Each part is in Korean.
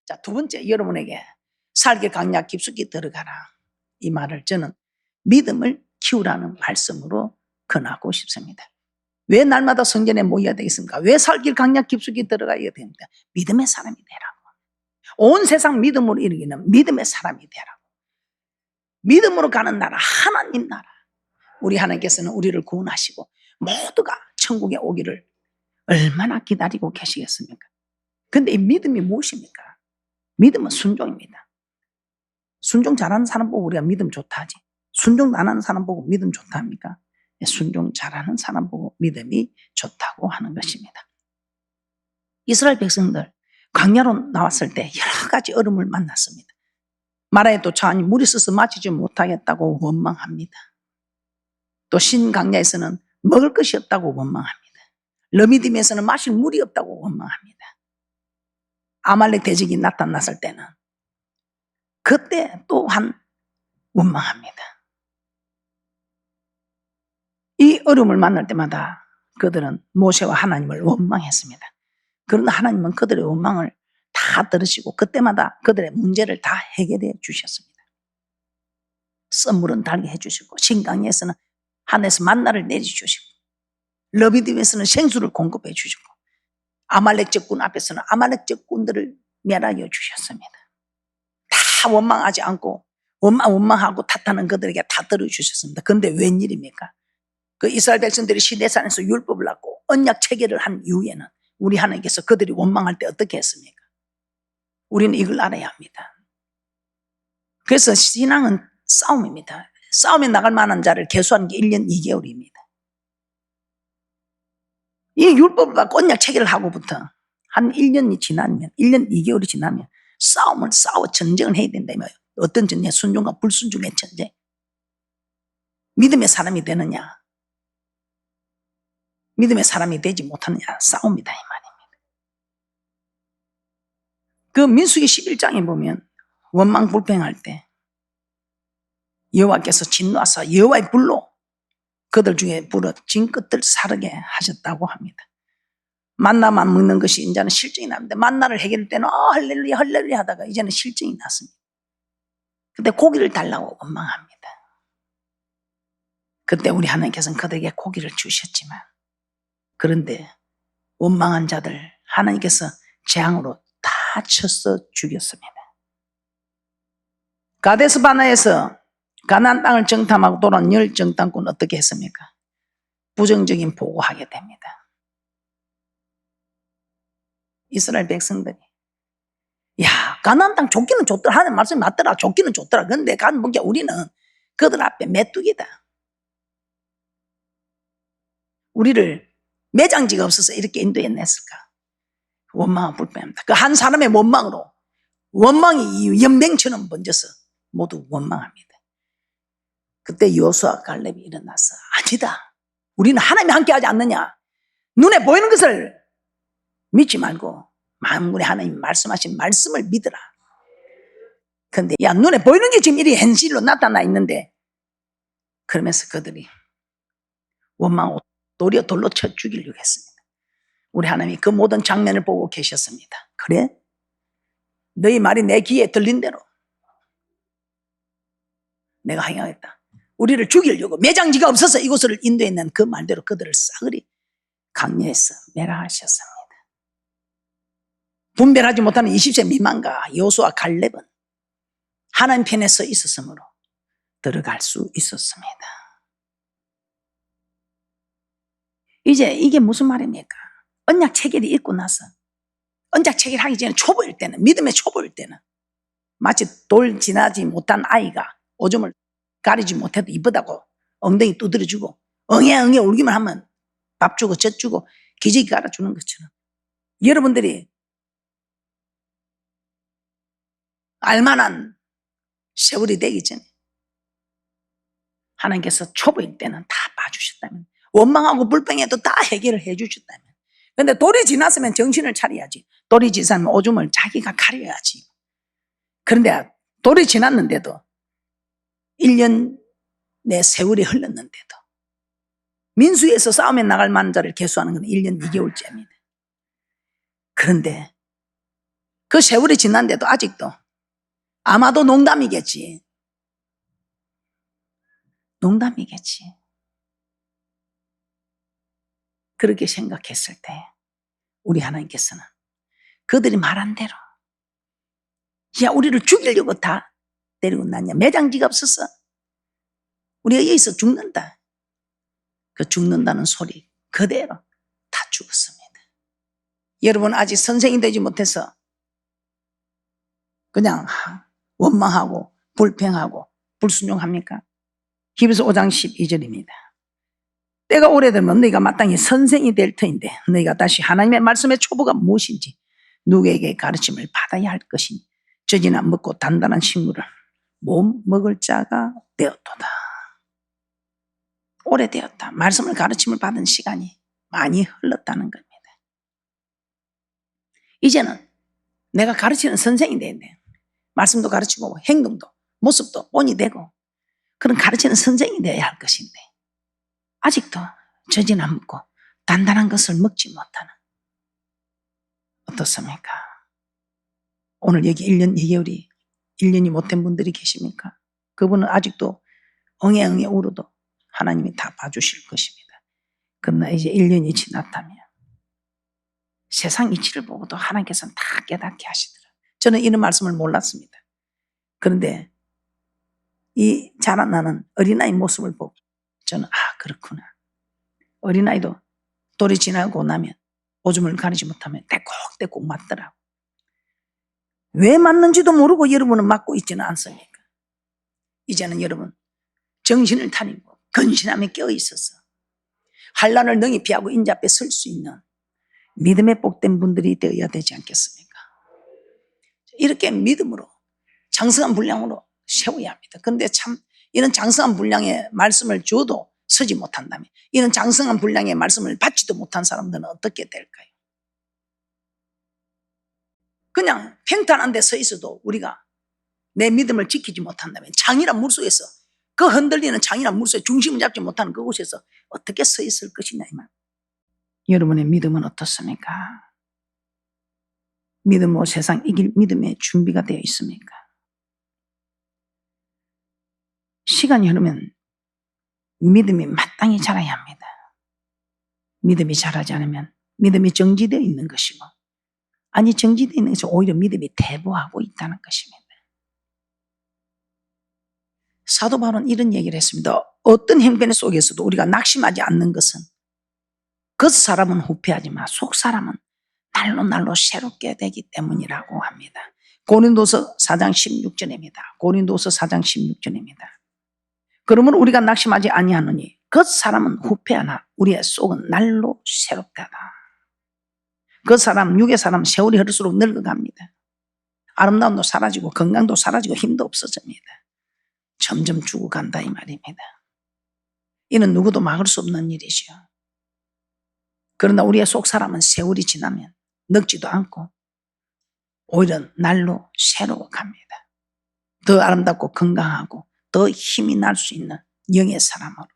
자, 두 번째, 여러분에게 살기 강약 깊숙이 들어가라. 이 말을 저는 믿음을 키우라는 말씀으로 권하고 싶습니다. 왜 날마다 성전에 모여야 되겠습니까? 왜 살길 강약 깊숙이 들어가야 됩니까? 믿음의 사람이 되라고. 온 세상 믿음으로 이루기는 믿음의 사람이 되라고. 믿음으로 가는 나라, 하나님 나라. 우리 하나님께서는 우리를 구원하시고 모두가 천국에 오기를 얼마나 기다리고 계시겠습니까? 근데 이 믿음이 무엇입니까? 믿음은 순종입니다. 순종 잘하는 사람 보고 우리가 믿음 좋다 하지. 순종 안 하는 사람 보고 믿음 좋다 합니까? 순종 잘하는 사람 보고 믿음이 좋다고 하는 것입니다. 이스라엘 백성들 광야로 나왔을 때 여러 가지 어려움을 만났습니다. 마라에 도착하니 물이 있어서 마시지 못하겠다고 원망합니다. 또 신광야에서는 먹을 것이 없다고 원망합니다. 러미딤에서는 마실 물이 없다고 원망합니다. 아말렉 대적이 나타났을 때는 그때 또한 원망합니다. 이 어려움을 만날 때마다 그들은 모세와 하나님을 원망했습니다. 그러나 하나님은 그들의 원망을 다 들으시고 그때마다 그들의 문제를 다 해결해 주셨습니다. 썰물은 달게 해주시고 신강에서는 하늘에서 만나를 내려주시고 러비딤에서는 생수를 공급해 주시고 아말렉 적군 앞에서는 아말렉 적군들을 멸하여 주셨습니다. 다 원망하지 않고 원망하고 탓하는 그들에게 다 들어주셨습니다. 그런데 웬일입니까? 그 이스라엘 백성들이 시내산에서 율법을 받고 언약 체계를 한 이후에는 우리 하나님께서 그들이 원망할 때 어떻게 했습니까? 우리는 이걸 알아야 합니다. 그래서 신앙은 싸움입니다. 싸움에 나갈 만한 자를 계수하는 게 1년 2개월입니다. 이 율법을 받고 언약 체계를 하고부터 한 1년이 지나면 1년 2개월이 지나면 싸움을 싸워 전쟁을 해야 된다며. 어떤 전쟁? 순종과 불순종의 전쟁. 믿음의 사람이 되느냐 믿음의 사람이 되지 못하느냐 싸움이다 이 말입니다. 그 민수기 11장에 보면 원망 불평할 때 여호와께서 진노하사 여호와의 불로 그들 중에 불어 진끝을 사르게 하셨다고 합니다. 만나만 먹는 것이 이제는 실증이 납니다. 만나를 해결할 때는 할렐루야 할렐루야 하다가 이제는 실증이 났습니다. 그때 고기를 달라고 원망합니다. 그때 우리 하나님께서는 그들에게 고기를 주셨지만 그런데 원망한 자들 하나님께서 재앙으로 다 쳐서 죽였습니다. 가데스 바나에서 가나안 땅을 정탐하고 돌아온 열 정탐꾼은 어떻게 했습니까? 부정적인 보고하게 됩니다. 이스라엘 백성들이 야 가나안 땅 좋기는 좋더라 하는 말씀이 맞더라 좋기는 좋더라 그런데 보기에 우리는 그들 앞에 메뚜기다. 우리를 매장지가 없어서 이렇게 인도해냈을까? 원망하고 불평합니다. 그 한 사람의 원망으로 원망이 연맹처럼 번져서 모두 원망합니다. 그때 여호수아 갈렙이 일어나서 아니다. 우리는 하나님이 함께하지 않느냐. 눈에 보이는 것을 믿지 말고 만물의 하나님 말씀하신 말씀을 믿으라. 그런데 야 눈에 보이는 게 지금 이리 현실로 나타나 있는데 그러면서 그들이 원망하고 도리어 돌로 쳐 죽이려고 했습니다. 우리 하나님이 그 모든 장면을 보고 계셨습니다. 그래? 너희 말이 내 귀에 들린 대로 내가 행하겠다. 우리를 죽이려고 매장지가 없어서 이곳을 인도했는 그 말대로 그들을 싸그리 강요해서 멸하셨습니다. 분별하지 못하는 20세 미만과 여호수아 갈렙은 하나님 편에 서 있었으므로 들어갈 수 있었습니다. 이제 이게 무슨 말입니까? 언약 체결이 있고 나서 언약 체결하기 전에 초보일 때는 믿음의 초보일 때는 마치 돌 지나지 못한 아이가 오줌을 가리지 못해도 이쁘다고 엉덩이 두드려주고 엉에 울기만 하면 밥 주고 젖 주고 기저귀 갈아주는 것처럼 여러분들이 알만한 세월이 되기 전에 하나님께서 초보일 때는 다 봐주셨다면 원망하고 불평해도 다 해결을 해주셨다면 그런데 돌이 지났으면 정신을 차려야지. 돌이 지나면 오줌을 자기가 가려야지. 그런데 돌이 지났는데도 1년의 세월이 흘렀는데도 민수에서 싸움에 나갈 만한 자를 계수하는 건 1년 2개월째입니다. 그런데 그 세월이 지났는데도 아직도 아마도 농담이겠지. 농담이겠지. 그렇게 생각했을 때 우리 하나님께서는 그들이 말한 대로 야 우리를 죽이려고 다 데리고 났냐. 매장지가 없었어. 우리가 여기서 죽는다. 그 죽는다는 소리 그대로 다 죽었습니다. 여러분 아직 선생이 되지 못해서 그냥 원망하고 불평하고 불순종합니까? 히브리서 5장 12절입니다. 때가 오래되면 너희가 마땅히 선생이 될 터인데 너희가 다시 하나님의 말씀의 초보가 무엇인지 누구에게 가르침을 받아야 할 것이니 젖이나 먹고 단단한 식물을 못 먹을 자가 되었도다. 오래되었다. 말씀을 가르침을 받은 시간이 많이 흘렀다는 겁니다. 이제는 내가 가르치는 선생이 돼야 돼. 말씀도 가르치고 행동도 모습도 본이 되고 그런 가르치는 선생이 되어야 할 것인데 아직도 젖이나 먹고 단단한 것을 먹지 못하는 어떻습니까? 오늘 여기 1년 2개월이 1년이 못된 분들이 계십니까? 그분은 아직도 엉애엉애 울어도 하나님이 다 봐주실 것입니다. 그러나 이제 1년이 지났다면 세상 이치를 보고도 하나님께서는 다 깨닫게 하시더라고요. 저는 이런 말씀을 몰랐습니다. 그런데 이 자라나는 어린아이 모습을 보고 저는 그렇구나. 어린아이도 돌이 지나고 나면 오줌을 가리지 못하면 떼곡떼곡 맞더라고. 왜 맞는지도 모르고 여러분은 맞고 있지는 않습니까? 이제는 여러분 정신을 차리고 근신함에 껴있어서 환난을 능히 피하고 인자 앞에 설 수 있는 믿음에 복된 분들이 되어야 되지 않겠습니까? 이렇게 믿음으로 장성한 분량으로 세워야 합니다. 그런데 참 이런 장성한 분량의 말씀을 줘도 서지 못한다면 이런 장성한 분량의 말씀을 받지도 못한 사람들은 어떻게 될까요? 그냥 평탄한 데 서 있어도 우리가 내 믿음을 지키지 못한다면 장이란 물속에서 그 흔들리는 장이란 물속에 중심을 잡지 못하는 그곳에서 어떻게 서 있을 것이냐 이 말. 여러분의 믿음은 어떻습니까? 믿음으로 세상 이길 믿음의 준비가 되어 있습니까? 시간이 흐르면 믿음이 마땅히 자라야 합니다. 믿음이 자라지 않으면 믿음이 정지되어 있는 것이고 아니 정지되어 있는 것이 오히려 믿음이 퇴보하고 있다는 것입니다. 사도 바울은 이런 얘기를 했습니다. 어떤 형편 속에서도 우리가 낙심하지 않는 것은 그 사람은 후패하지만 속 사람은 날로 새롭게 되기 때문이라고 합니다. 고린도서 4장 16절입니다. 고린도서 4장 16절입니다. 그러면 우리가 낙심하지 아니하노니 그 사람은 후패하나 우리의 속은 날로 새롭다다. 그 사람 육의 사람 세월이 흐를수록 늙어갑니다. 아름다움도 사라지고 건강도 사라지고 힘도 없어집니다. 점점 죽어간다 이 말입니다. 이는 누구도 막을 수 없는 일이죠. 그러나 우리의 속 사람은 세월이 지나면 늙지도 않고 오히려 날로 새로워갑니다. 더 아름답고 건강하고 더 힘이 날 수 있는 영의 사람으로.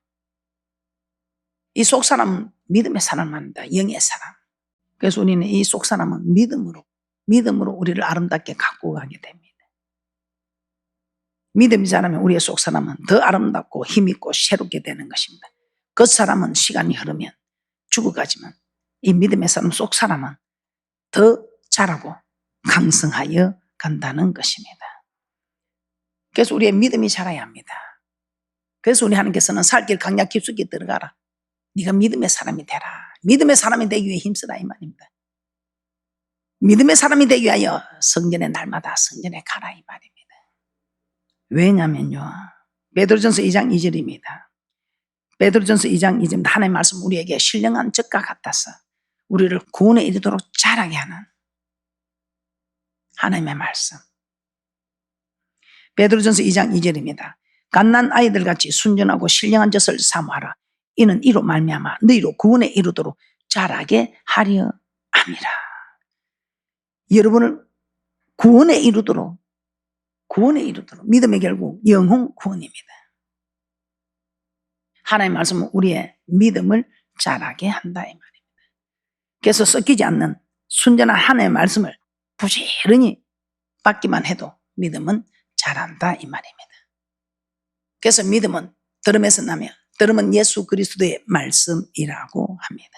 이 속 사람은 믿음의 사람입니다. 영의 사람. 그래서 우리는 이 속 사람은 믿음으로 우리를 아름답게 갖고 가게 됩니다. 믿음이 자라면 우리의 속 사람은 더 아름답고 힘있고 새롭게 되는 것입니다. 그 사람은 시간이 흐르면 죽어가지만 이 믿음의 사람 속 사람은 더 자라고 강성하여 간다는 것입니다. 그래서 우리의 믿음이 자라야 합니다. 그래서 우리 하나님께서는 살 길 강약 깊숙이 들어가라. 네가 믿음의 사람이 되라. 믿음의 사람이 되기 위해 힘쓰라 이 말입니다. 믿음의 사람이 되기 위하여 성전에 날마다 성전에 가라 이 말입니다. 왜냐면요. 베드로전서 2장 2절입니다. 베드로전서 2장 2절 하나님의 말씀 우리에게 신령한 적과 같아서 우리를 구원에 이르도록 자라게 하는 하나님의 말씀. 베드로전서 2장 2절입니다. 갓난 아이들같이 순전하고 신령한 젖을 사모하라. 이는 이로 말미암아 너희로 구원에 이르도록 자라게 하려 함이라. 여러분을 구원에 이르도록 믿음의 결국 영혼 구원입니다. 하나님의 말씀은 우리의 믿음을 자라게 한다 이 말입니다. 그래서 섞이지 않는 순전한 하나님의 말씀을 부지런히 받기만 해도 믿음은 자란다 이 말입니다. 그래서 믿음은 들음에서 나며 들음은 예수 그리스도의 말씀이라고 합니다.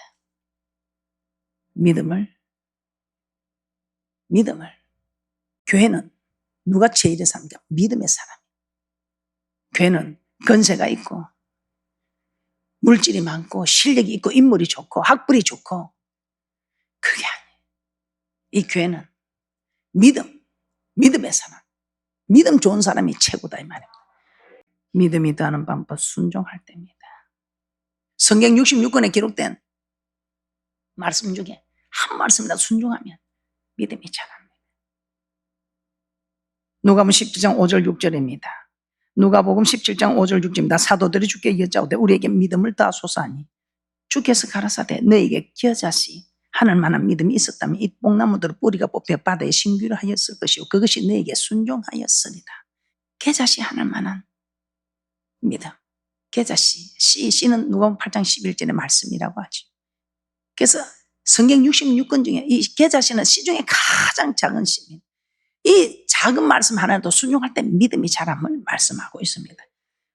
믿음을 교회는 누가 제일의 사람인가? 믿음의 사람. 교회는 건세가 있고 물질이 많고 실력이 있고 인물이 좋고 학벌이 좋고 그게 아니에요. 이 교회는 믿음의 사람, 믿음 좋은 사람이 최고다 이 말입니다. 믿음이 더하는 방법 순종할 때입니다. 성경 66권에 기록된 말씀 중에 한 말씀이라도 순종하면 믿음이 자랍니다. 누가복음 17장 5절 6절입니다. 누가복음 17장 5절 6절입니다. 사도들이 주께 여짜오되 우리에게 믿음을 더하소서 하니 주께서 가라사대 너에게 겨자씨 하늘 만한 믿음이 있었다면 이 뽕나무들을 뿌리가 뽑혀 바다에 신기로 하였을 것이요 그것이 너에게 순종하였으리라. 겨자씨 하늘 만한 믿음. 겨자씨, 씨는 누가복음 8장 11절의 말씀이라고 하죠. 그래서 성경 66권 중에 이 겨자씨는 씨 중에 가장 작은 씨입니다. 이 작은 말씀 하나도 순종할 때 믿음이 자람을 말씀하고 있습니다.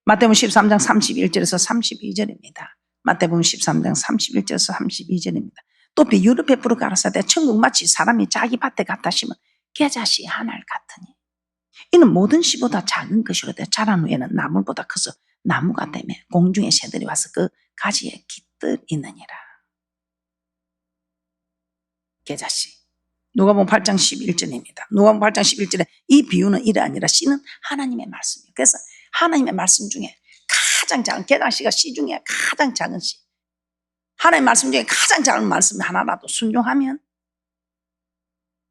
마태복음 13장 31절에서 32절입니다. 마태복음 13장 31절에서 32절입니다. 또 비유를 베풀어 가라사대 천국 마치 사람이 자기 밭에 갖다 심은 겨자씨 하늘 같으니 이는 모든 씨보다 작은 것이로되 자란 후에는 나물보다 커서 나무가 되며 공중의 새들이 와서 그 가지에 깃들이느니라. 겨자씨. 누가복음 8장 11절입니다. 누가복음 8장 11절에 이 비유는 이래 아니라 씨는 하나님의 말씀이에요. 그래서 하나님의 말씀 중에 가장 작은 겨자씨가 씨 중에 가장 작은 씨. 하나님의 말씀 중에 가장 작은 말씀 하나라도 순종하면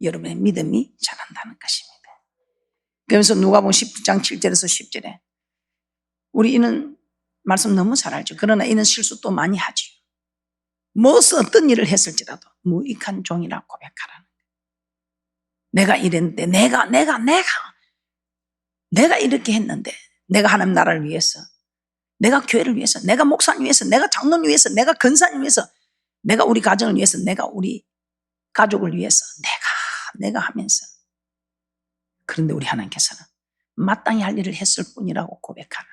여러분의 믿음이 자란다는 것입니다. 그래서 누가복음 10장 7절에서 10절에 우리 이는 말씀 너무 잘 알죠. 그러나 이는 실수도 많이 하죠. 무엇 어떤 일을 했을지라도 무익한 종이라 고백하라는 거예요. 내가 이랬는데 내가 이렇게 했는데 내가 하나님 나라를 위해서 내가 교회를 위해서 내가 목사님 위해서 내가 장로님 위해서 내가 권사님 위해서 내가 우리 가정을 위해서 내가 우리 가족을 위해서 내가 하면서 그런데 우리 하나님께서는 마땅히 할 일을 했을 뿐이라고 고백하는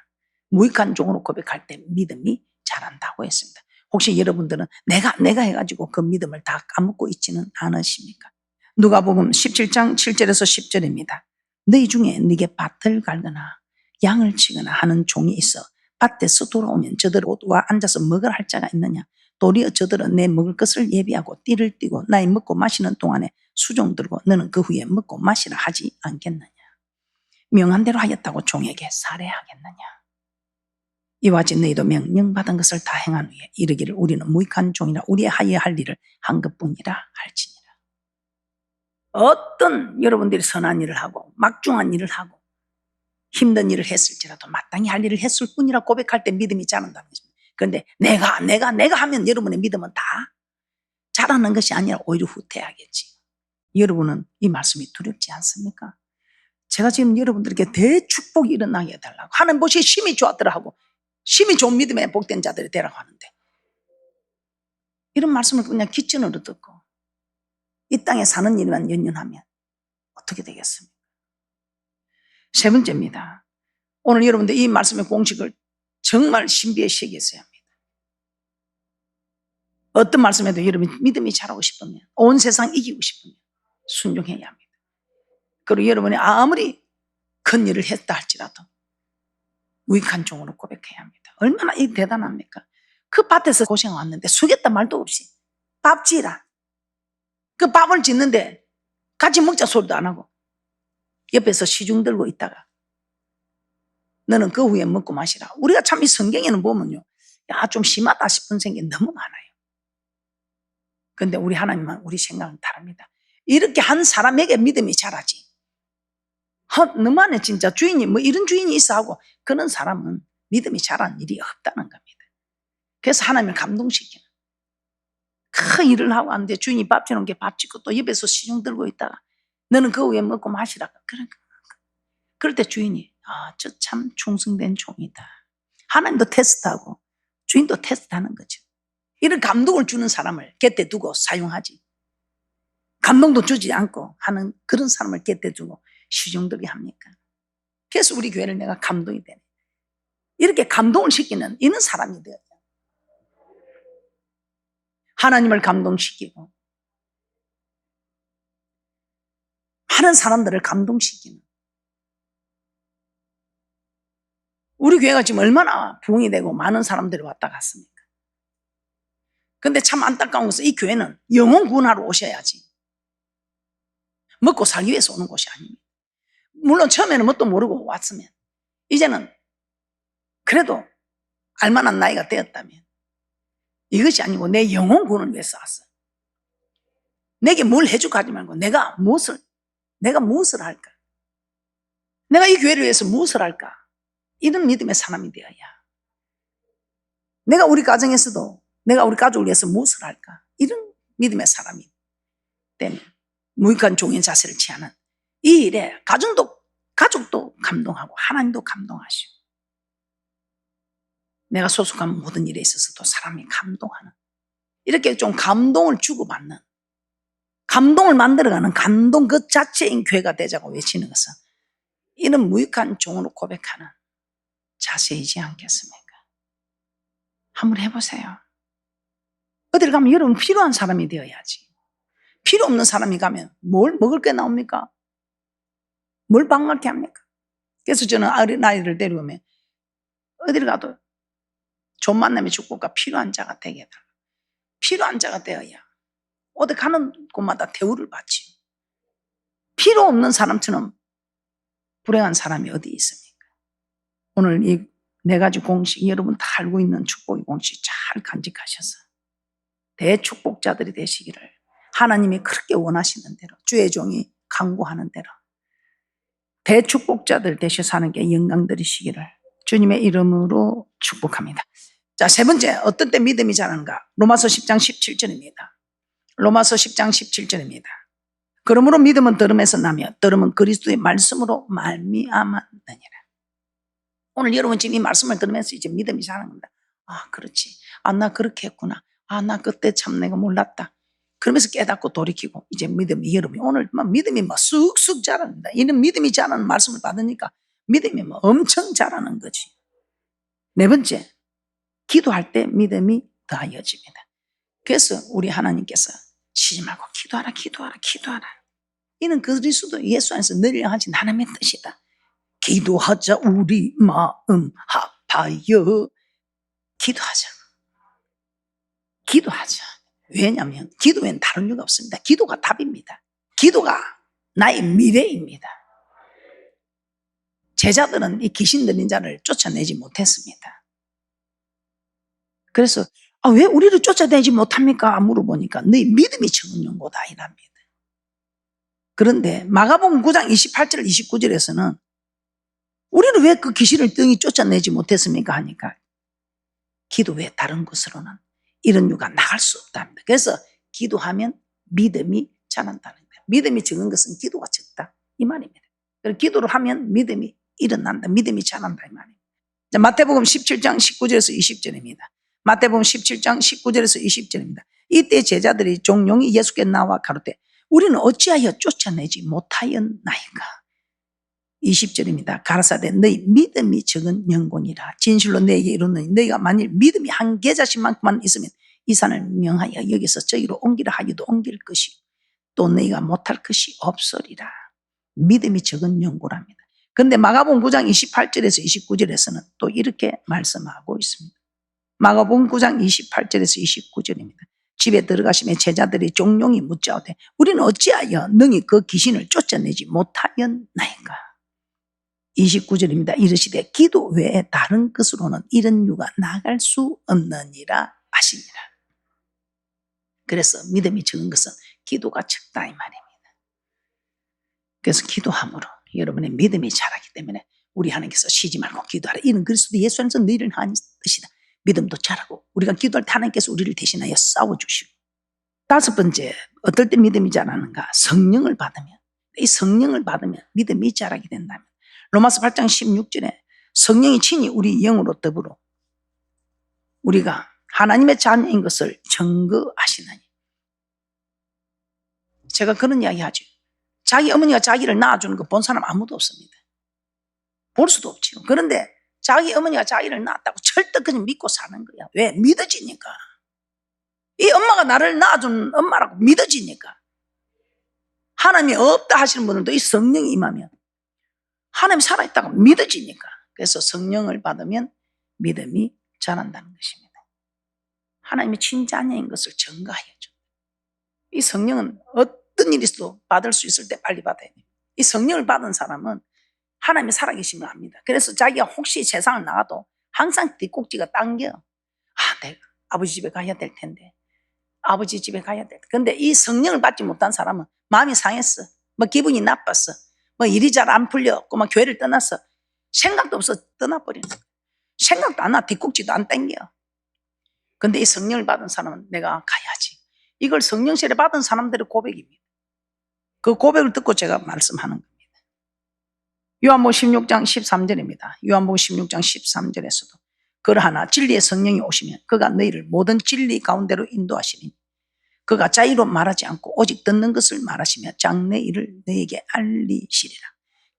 무익한 종으로 고백할 때 믿음이 자란다고 했습니다. 혹시 여러분들은 내가 해가지고 그 믿음을 다 까먹고 있지는 않으십니까? 누가복음 17장 7절에서 10절입니다. 너희 중에 네게 밭을 갈거나 양을 치거나 하는 종이 있어 밭에서 돌아오면 저들과 앉아서 먹으라 할 자가 있느냐? 도리어 저들은 내 먹을 것을 예비하고 띠를 띠고 나의 먹고 마시는 동안에 수종 들고 너는 그 후에 먹고 마시라 하지 않겠느냐? 명한 대로 하였다고 종에게 살해하겠느냐? 이와 같이 너희도 명령받은 것을 다 행한 후에 이르기를 우리는 무익한 종이나 우리의 하여야 할 일을 한 것뿐이라 할지니라. 어떤 여러분들이 선한 일을 하고 막중한 일을 하고 힘든 일을 했을지라도 마땅히 할 일을 했을 뿐이라 고백할 때 믿음이 자란다는 것입니다. 그런데 내가 하면 여러분의 믿음은 다 자라는 것이 아니라 오히려 후퇴하겠지. 여러분은 이 말씀이 두렵지 않습니까? 제가 지금 여러분들에게 대축복이 일어나게 해달라고 하는 것이 심히 좋았더라 하고 심히 좋은 믿음에 복된 자들이 되라고 하는데 이런 말씀을 그냥 기준으로 듣고 이 땅에 사는 일만 연연하면 어떻게 되겠습니까? 세 번째입니다. 오늘 여러분들 이 말씀의 공식을 정말 신비의 세계에 써야 합니다. 어떤 말씀에도 여러분 믿음이 자라고 싶으면 온 세상 이기고 싶으면 순종해야 합니다. 그리고 여러분이 아무리 큰 일을 했다 할지라도 무익한 종으로 고백해야 합니다. 얼마나 이 대단합니까? 그 밭에서 고생 왔는데 수겠다 말도 없이 밥 지라. 그 밥을 짓는데 같이 먹자 소리도 안 하고 옆에서 시중 들고 있다가 너는 그 후에 먹고 마시라. 우리가 참 이 성경에는 보면요, 야, 좀 심하다 싶은 생각이 너무 많아요. 그런데 우리 하나님은 우리 생각은 다릅니다. 이렇게 한 사람에게 믿음이 자라지. 너만에 진짜 주인이 뭐 이런 주인이 있어 하고 그런 사람은 믿음이 자란 일이 없다는 겁니다. 그래서 하나님을 감동시키는 큰 일을 하고 하는데 주인이 밥 주는 게 밥 짓고 또 옆에서 시중 들고 있다가 너는 그 후에 먹고 마시라. 그럴 때 주인이 저 참 충성된 종이다. 하나님도 테스트하고 주인도 테스트하는 거죠. 이런 감동을 주는 사람을 곁에 두고 사용하지. 감동도 주지 않고 하는 그런 사람을 곁에 두고 시중들이 합니까? 그래서 우리 교회를 내가 감동이 되네. 이렇게 감동을 시키는 이런 사람이 되어요. 하나님을 감동시키고 많은 사람들을 감동시키는, 우리 교회가 지금 얼마나 부흥이 되고 많은 사람들이 왔다 갔습니까? 근데 참 안타까운 것은 이 교회는 영혼 구원하러 오셔야지 먹고 살기 위해서 오는 곳이 아닙니다. 물론 처음에는 뭣도 모르고 왔으면, 이제는 그래도 알만한 나이가 되었다면 이것이 아니고 내 영혼 구원을 위해서 왔어요. 내게 뭘 해주고 하지 말고 내가 무엇을 할까? 내가 이 교회를 위해서 무엇을 할까? 이런 믿음의 사람이 되어야, 내가 우리 가정에서도 내가 우리 가족을 위해서 무엇을 할까? 이런 믿음의 사람이 되면 무익한 종의 자세를 취하는 이 일에 가족도 감동하고 하나님도 감동하시고, 내가 소속한 모든 일에 있어서도 사람이 감동하는, 이렇게 좀 감동을 주고받는, 감동을 만들어가는 감동 그 자체인 교회가 되자고 외치는 것은 이는 무익한 종으로 고백하는 자세이지 않겠습니까? 한번 해보세요. 어딜 가면 여러분 필요한 사람이 되어야지. 필요 없는 사람이 가면 뭘 먹을 게 나옵니까? 뭘 방문케 합니까? 그래서 저는 어린아이를 데려오면 어딜 가도 좋은 만남의 축복과 필요한 자가 되게 해달라. 필요한 자가 되어야 어디 가는 곳마다 대우를 받지. 필요 없는 사람처럼 불행한 사람이 어디 있습니까? 오늘 이 네 가지 공식, 여러분 다 알고 있는 축복의 공식 잘 간직하셔서 대축복자들이 되시기를, 하나님이 그렇게 원하시는 대로, 주의 종이 간구하는 대로 대축복자들 되셔서 하는 게 영광드리시기를 주님의 이름으로 축복합니다. 자, 세 번째, 어떤 때 믿음이 자라는가? 로마서 10장 17절입니다. 로마서 10장 17절입니다. 그러므로 믿음은 들음에서 나며 들음은 그리스도의 말씀으로 말미암았느니라. 오늘 여러분 지금 이 말씀을 들으면서 이제 믿음이 자라는 겁니다. 아, 그렇지. 아, 나 그렇게 했구나. 아, 나 그때 참 내가 몰랐다. 그러면서 깨닫고 돌이키고 이제 믿음이, 여러분이 오늘 막 믿음이 막 쑥쑥 자랍니다. 이는 믿음이 자라는 말씀을 받으니까 믿음이 뭐 엄청 자라는 거지. 네 번째, 기도할 때 믿음이 더하여집니다. 그래서 우리 하나님께서 쉬지 말고 기도하라. 이는 그리스도 예수 안에서 늘 하신 하나님의 뜻이다. 기도하자 우리 마음 합하여 기도하자. 왜냐하면 기도에는 다른 이유가 없습니다. 기도가 답입니다. 기도가 나의 미래입니다. 제자들은 이 귀신 들린 자를 쫓아내지 못했습니다. 그래서 왜 우리를 쫓아내지 못합니까? 물어보니까 너희 믿음이 적은 연고다 이랍니다. 그런데 마가복음 9장 28절 29절에서는 우리는 왜 그 귀신을 등이 쫓아내지 못했습니까? 하니까 기도 외에 다른 곳으로는 이런 유가 나갈 수 없답니다. 그래서 기도하면 믿음이 자란다는 거예요. 믿음이 적은 것은 기도가 적다 이 말입니다. 그래서 기도를 하면 믿음이 일어난다, 믿음이 자란다 이 말입니다. 자, 마태복음 17장 19절에서 20절입니다. 마태복음 17장 19절에서 20절입니다. 이때 제자들이 종용이 예수께 나와 가로되 우리는 어찌하여 쫓아내지 못하였나이까? 20절입니다. 가라사대 너희 믿음이 적은 영혼이라 진실로 너에게 이르노니 너희가 만일 믿음이 한 계자씩만큼만 있으면 이 산을 명하여 여기서 저기로 옮기라 하여도 옮길 것이 또 너희가 못할 것이 없으리라. 믿음이 적은 영혼랍니다. 그런데 마가복음 9장 28절에서 29절에서는 또 이렇게 말씀하고 있습니다. 마가복음 9장 28절에서 29절입니다. 집에 들어가시며 제자들이 종용이 묻자오되 우리는 어찌하여 능히 그 귀신을 쫓아내지 못하였나이까? 29절입니다. 이르시되 기도 외에 다른 것으로는 이런 유가 나갈 수 없느니라 하시니라. 그래서 믿음이 적은 것은 기도가 적다 이 말입니다. 그래서 기도함으로 여러분의 믿음이 자라기 때문에 우리 하나님께서 쉬지 말고 기도하라. 이는 그리스도 예수 안에서 너희를 하는 뜻이다. 믿음도 자라고 우리가 기도할 때 하나님께서 우리를 대신하여 싸워주시고. 다섯 번째, 어떨 때 믿음이 자라는가? 성령을 받으면, 이 성령을 받으면 믿음이 자라게 된다면 로마서 8장 16절에 성령이 친히 우리 영으로 더불어 우리가 하나님의 자녀인 것을 증거하시나니. 제가 그런 이야기 하죠. 자기 어머니가 자기를 낳아주는 거 본 사람 아무도 없습니다. 볼 수도 없죠. 그런데 자기 어머니가 자기를 낳았다고 절대 그냥 믿고 사는 거야. 왜? 믿어지니까. 이 엄마가 나를 낳아준 엄마라고 믿어지니까. 하나님이 없다 하시는 분들도 이 성령이 임하면 하나님 살아있다고 믿어지니까. 그래서 성령을 받으면 믿음이 자란다는 것입니다. 하나님이 친자녀인 것을 증거하여줘. 이 성령은 어떤 일이 있어도 받을 수 있을 때 빨리 받아야 돼요. 이 성령을 받은 사람은 하나님이 살아계심을 압니다. 그래서 자기가 혹시 세상을 나가도 항상 뒷꼭지가 당겨. 내가 아버지 집에 가야 될 텐데. 아버지 집에 가야 될 텐데. 근데 이 성령을 받지 못한 사람은 마음이 상했어. 뭐 기분이 나빴어. 뭐 일이 잘 안 풀렸고 막 교회를 떠났어. 생각도 없어 떠나버리는 거야. 생각도 안 나. 뒷꼭지도 안 당겨. 근데 이 성령을 받은 사람은 내가 가야지. 이걸 성령 세례 받은 사람들의 고백입니다. 그 고백을 듣고 제가 말씀하는 겁니다. 요한복음 16장 13절입니다. 요한복음 16장 13절에서도 그러하나 진리의 성령이 오시면 그가 너희를 모든 진리 가운데로 인도하시니 그가 자의로 말하지 않고 오직 듣는 것을 말하시며 장래 일을 너희에게 알리시리라.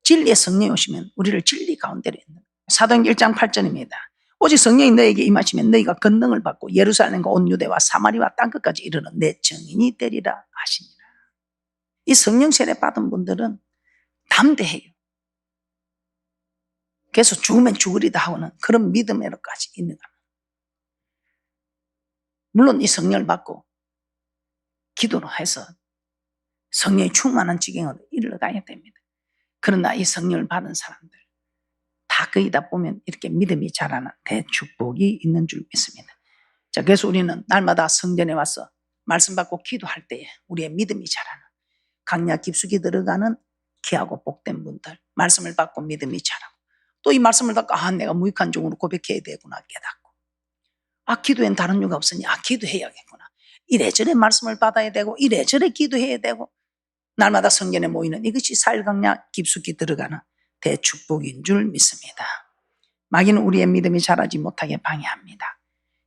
진리의 성령이 오시면 우리를 진리 가운데로 인도합니다. 사도행전 1장 8절입니다. 오직 성령이 너희에게 임하시면 너희가 권능을 받고 예루살렘과 온 유대와 사마리와 땅끝까지 이르는 내 증인이 되리라 하시니라. 이 성령 세례 받은 분들은 담대해요. 그래서 죽으면 죽으리다 하고는 그런 믿음으로까지 있는 겁니다. 물론 이 성령을 받고 기도로 해서 성령이 충만한 지경으로 이르러가야 됩니다. 그러나 이 성령을 받은 사람들 다 거의 다 보면 이렇게 믿음이 자라는 대축복이 있는 줄 믿습니다. 자, 그래서 우리는 날마다 성전에 와서 말씀 받고 기도할 때에 우리의 믿음이 자라는 강약 깊숙이 들어가는 귀하고 복된 분들, 말씀을 받고 믿음이 자라고 또 이 말씀을 듣고 내가 무익한 종으로 고백해야 되구나 깨닫고 기도엔 다른 이유가 없으니 기도해야겠구나. 이래저래 말씀을 받아야 되고 이래저래 기도해야 되고 날마다 성전에 모이는 이것이 사일강약 깊숙이 들어가는 대축복인 줄 믿습니다. 마귀는 우리의 믿음이 자라지 못하게 방해합니다.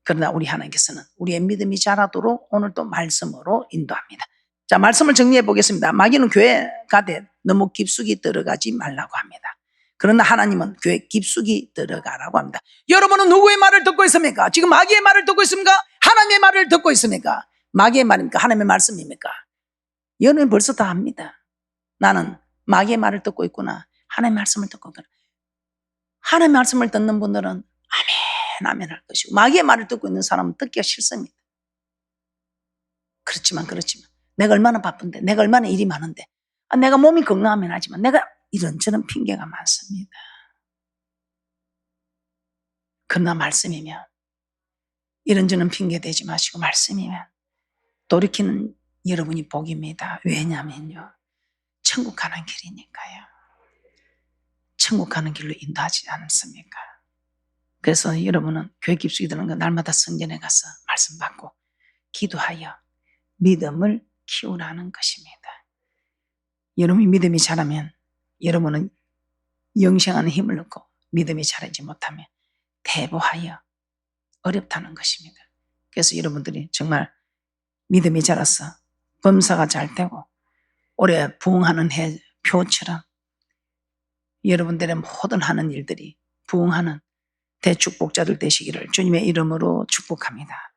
그러나 우리 하나님께서는 우리의 믿음이 자라도록 오늘도 말씀으로 인도합니다. 자, 말씀을 정리해 보겠습니다. 마귀는 교회 가되 너무 깊숙이 들어가지 말라고 합니다. 그러나 하나님은 교회 깊숙이 들어가라고 합니다. 여러분은 누구의 말을 듣고 있습니까? 지금 마귀의 말을 듣고 있습니까? 하나님의 말을 듣고 있습니까? 마귀의 말입니까? 하나님의 말씀입니까? 여러분이 벌써 다 압니다. 나는 마귀의 말을 듣고 있구나. 하나님의 말씀을 듣고 있구나. 하나님의 말씀을 듣는 분들은 아멘 아멘 할 것이고 마귀의 말을 듣고 있는 사람은 듣기가 싫습니다. 그렇지만 내가 얼마나 바쁜데 내가 얼마나 일이 많은데 내가 몸이 건강하면 하지만 내가 이런저런 핑계가 많습니다. 그러나 말씀이면 이런저런 핑계 대지 마시고 말씀이면 돌이키는 여러분이 복입니다. 왜냐면요 천국 가는 길이니까요. 천국 가는 길로 인도하지 않습니까? 그래서 여러분은 교회 깊숙이 드는 거 날마다 성전에 가서 말씀 받고 기도하여 믿음을 키우라는 것입니다. 여러분이 믿음이 자라면 여러분은 영생하는 힘을 얻고 믿음이 자라지 못하면 대보하여 어렵다는 것입니다. 그래서 여러분들이 정말 믿음이 자라서 범사가 잘 되고 올해 부흥하는 해 표처럼 여러분들의 모든 하는 일들이 부흥하는 대축복자들 되시기를 주님의 이름으로 축복합니다.